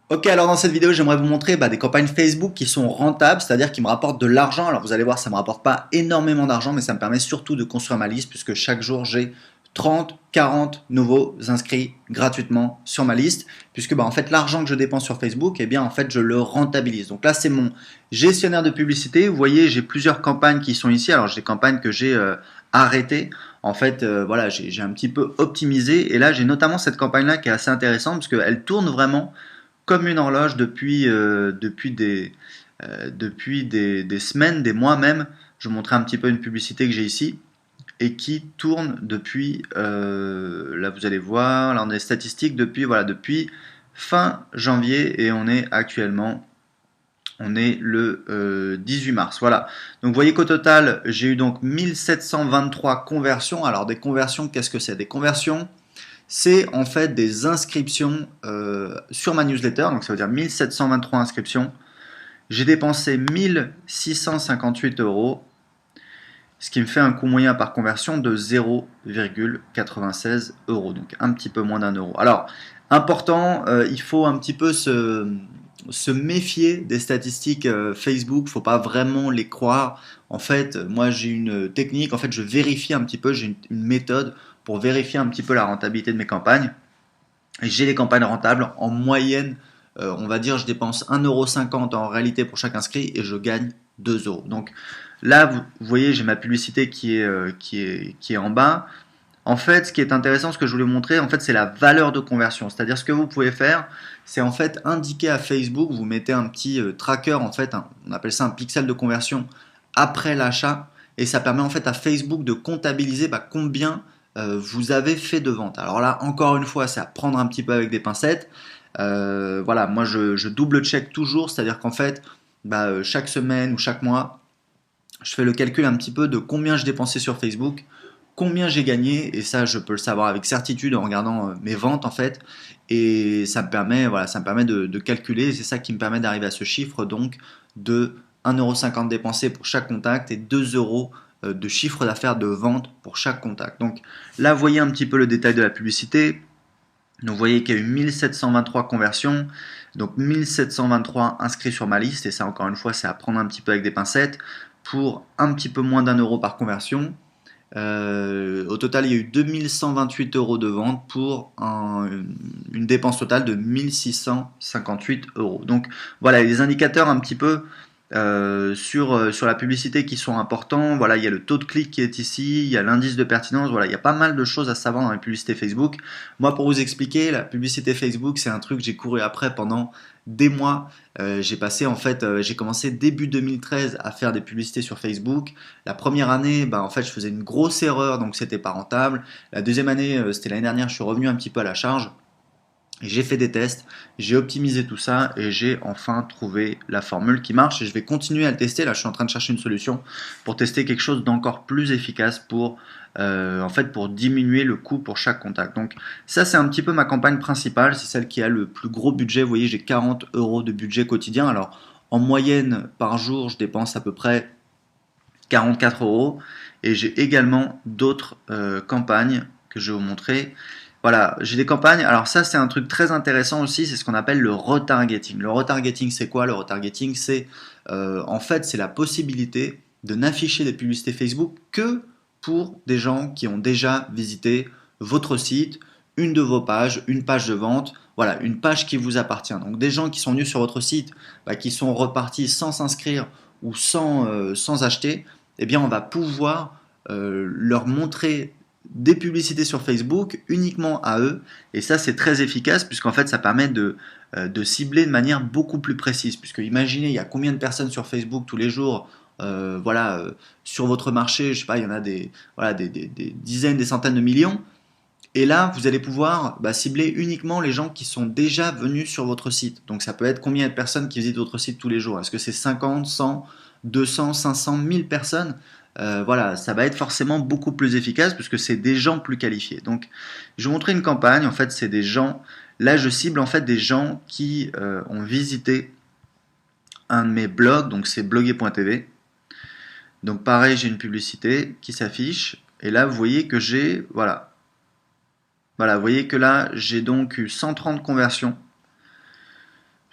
Ok, alors dans cette vidéo, j'aimerais vous montrer des campagnes Facebook qui sont rentables, c'est-à-dire qui me rapportent de l'argent. Alors vous allez voir, ça ne me rapporte pas énormément d'argent, mais ça me permet surtout de construire ma liste puisque chaque jour, j'ai 30, 40 nouveaux inscrits gratuitement sur ma liste, puisque en fait l'argent que je dépense sur Facebook, eh bien en fait je le rentabilise. Donc là c'est mon gestionnaire de publicité. Vous voyez, j'ai plusieurs campagnes qui sont ici. Alors j'ai des campagnes que j'ai arrêtées. En fait, voilà, j'ai un petit peu optimisé. Et là, j'ai notamment cette campagne-là qui est assez intéressante parce qu'elle tourne vraiment comme une horloge depuis des semaines, des mois même. Je vous montrer un petit peu une publicité que j'ai ici et qui tourne depuis, là vous allez voir, là on a des statistiques depuis, voilà, depuis fin janvier et on est actuellement, on est le 18 mars. Voilà. Donc vous voyez qu'au total, j'ai eu donc 1723 conversions. Alors des conversions, qu'est-ce que c'est? Des conversions, c'est en fait des inscriptions sur ma newsletter, donc ça veut dire 1723 inscriptions. J'ai dépensé 1658 euros, ce qui me fait un coût moyen par conversion de 0,96 euros, donc un petit peu moins d'1 euro. Alors, important, il faut un petit peu se méfier des statistiques Facebook, il ne faut pas vraiment les croire. En fait, moi j'ai une technique, en fait je vérifie un petit peu, j'ai une méthode pour vérifier un petit peu la rentabilité de mes campagnes. Et j'ai des campagnes rentables. En moyenne, on va dire, je dépense 1,50 € en réalité pour chaque inscrit et je gagne 2 euros. Donc là, vous voyez, j'ai ma publicité qui est en bas. En fait, ce qui est intéressant, ce que je voulais montrer, en fait, c'est la valeur de conversion. C'est-à-dire, ce que vous pouvez faire, c'est en fait indiquer à Facebook, vous mettez un petit tracker, en fait, on appelle ça un pixel de conversion après l'achat, et ça permet en fait à Facebook de comptabiliser combien vous avez fait de ventes. Alors là, encore une fois, c'est à prendre un petit peu avec des pincettes. Voilà, moi je double check toujours, c'est-à-dire qu'en fait, chaque semaine ou chaque mois, je fais le calcul un petit peu de combien je dépensais sur Facebook, combien j'ai gagné, et ça je peux le savoir avec certitude en regardant mes ventes en fait, et ça me permet, voilà, ça me permet de calculer, et c'est ça qui me permet d'arriver à ce chiffre donc de 1,50 € dépensé pour chaque contact et 2 euros de chiffre d'affaires de vente pour chaque contact. Donc là, vous voyez un petit peu le détail de la publicité. Donc vous voyez qu'il y a eu 1723 conversions, donc 1723 inscrits sur ma liste, et ça encore une fois c'est à prendre un petit peu avec des pincettes, pour un petit peu moins d'1 euro par conversion. Au total il y a eu 2128 euros de vente pour une dépense totale de 1658 euros. Donc voilà les indicateurs un petit peu sur la publicité qui sont importants. Voilà, il y a le taux de clic qui est ici, il y a l'indice de pertinence. Voilà, il y a pas mal de choses à savoir dans la publicité Facebook. Moi, pour vous expliquer, la publicité Facebook, c'est un truc que j'ai couru après pendant des mois. J'ai passé en fait, j'ai commencé début 2013 à faire des publicités sur Facebook. La première année, en fait, je faisais une grosse erreur, donc c'était pas rentable. La deuxième année, c'était l'année dernière, je suis revenu un petit peu à la charge. J'ai fait des tests, j'ai optimisé tout ça et j'ai enfin trouvé la formule qui marche et je vais continuer à le tester. Là, je suis en train de chercher une solution pour tester quelque chose d'encore plus efficace pour, en fait, pour diminuer le coût pour chaque contact. Donc ça, c'est un petit peu ma campagne principale, c'est celle qui a le plus gros budget. Vous voyez, j'ai 40 euros de budget quotidien. Alors en moyenne par jour, je dépense à peu près 44 euros. Et j'ai également d'autres campagnes que je vais vous montrer. Voilà, j'ai des campagnes. Alors ça, c'est un truc très intéressant aussi, c'est ce qu'on appelle le retargeting. Le retargeting, c'est quoi? Le retargeting, c'est en fait, c'est la possibilité de n'afficher des publicités Facebook que pour des gens qui ont déjà visité votre site, une de vos pages, une page de vente, voilà, une page qui vous appartient. Donc des gens qui sont venus sur votre site, qui sont repartis sans s'inscrire ou sans acheter, eh bien on va pouvoir leur montrer des publicités sur Facebook uniquement à eux. Et ça, c'est très efficace puisqu'en fait, ça permet de cibler de manière beaucoup plus précise. Puisque imaginez, il y a combien de personnes sur Facebook tous les jours voilà, sur votre marché, je sais pas, il y en a voilà, des dizaines, des centaines de millions. Et là, vous allez pouvoir cibler uniquement les gens qui sont déjà venus sur votre site. Donc ça peut être combien de personnes qui visitent votre site tous les jours? Est-ce que c'est 50, 100, 200, 500, 1000 personnes? Voilà, ça va être forcément beaucoup plus efficace puisque c'est des gens plus qualifiés. Donc je vais vous montrer une campagne, en fait c'est des gens, là je cible en fait des gens qui ont visité un de mes blogs, donc c'est bloguer.tv. Donc pareil, j'ai une publicité qui s'affiche et là vous voyez que j'ai, voilà, vous voyez que là, j'ai donc eu 130 conversions.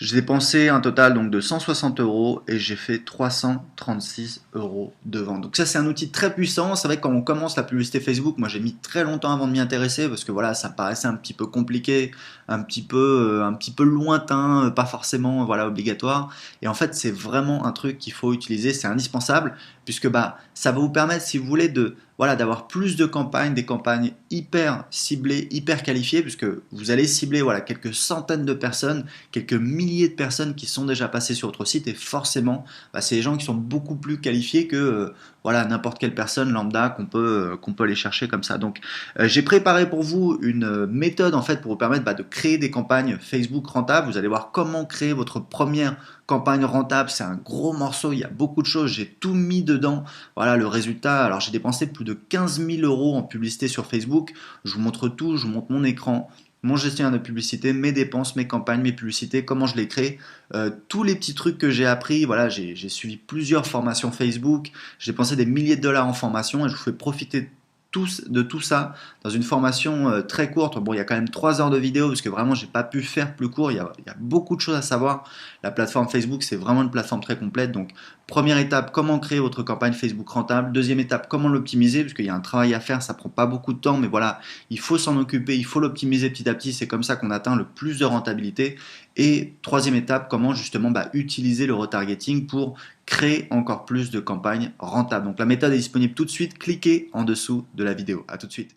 J'ai dépensé un total donc de 160 euros et j'ai fait 336 euros de vente. Donc ça c'est un outil très puissant. C'est vrai que quand on commence la publicité Facebook, moi j'ai mis très longtemps avant de m'y intéresser parce que voilà ça paraissait un petit peu compliqué, un petit peu lointain, pas forcément voilà obligatoire. Et en fait c'est vraiment un truc qu'il faut utiliser, c'est indispensable puisque bah ça va vous permettre si vous voulez de voilà, d'avoir plus de campagnes, des campagnes hyper ciblées, hyper qualifiées, puisque vous allez cibler voilà, quelques centaines de personnes, quelques milliers de personnes qui sont déjà passées sur votre site, et forcément, bah, c'est des gens qui sont beaucoup plus qualifiés que voilà, n'importe quelle personne lambda qu'on peut aller chercher comme ça. Donc, j'ai préparé pour vous une méthode en fait pour vous permettre bah, de créer des campagnes Facebook rentables. Vous allez voir comment créer votre première campagne rentable. C'est un gros morceau, il y a beaucoup de choses, j'ai tout mis dedans. Voilà le résultat. Alors j'ai dépensé plus de 15 000 euros en publicité sur Facebook. Je vous montre tout, je vous montre mon écran, mon gestionnaire de publicité, mes dépenses, mes campagnes, mes publicités, comment je les crée, tous les petits trucs que j'ai appris. Voilà, j'ai suivi plusieurs formations Facebook, j'ai dépensé des milliers de dollars en formation et je vous fais profiter de tout ça dans une formation très courte. Bon, il y a quand même 3 heures de vidéo parce que vraiment j'ai pas pu faire plus court. Il y a beaucoup de choses à savoir. La plateforme Facebook, c'est vraiment une plateforme très complète. Donc, première étape, comment créer votre campagne Facebook rentable. Deuxième étape, comment l'optimiser parce qu'il y a un travail à faire. Ça prend pas beaucoup de temps, mais voilà, il faut s'en occuper, il faut l'optimiser petit à petit. C'est comme ça qu'on atteint le plus de rentabilité. Et troisième étape, comment justement bah, utiliser le retargeting pour créer encore plus de campagnes rentables. Donc la méthode est disponible tout de suite, cliquez en dessous de la vidéo. À tout de suite.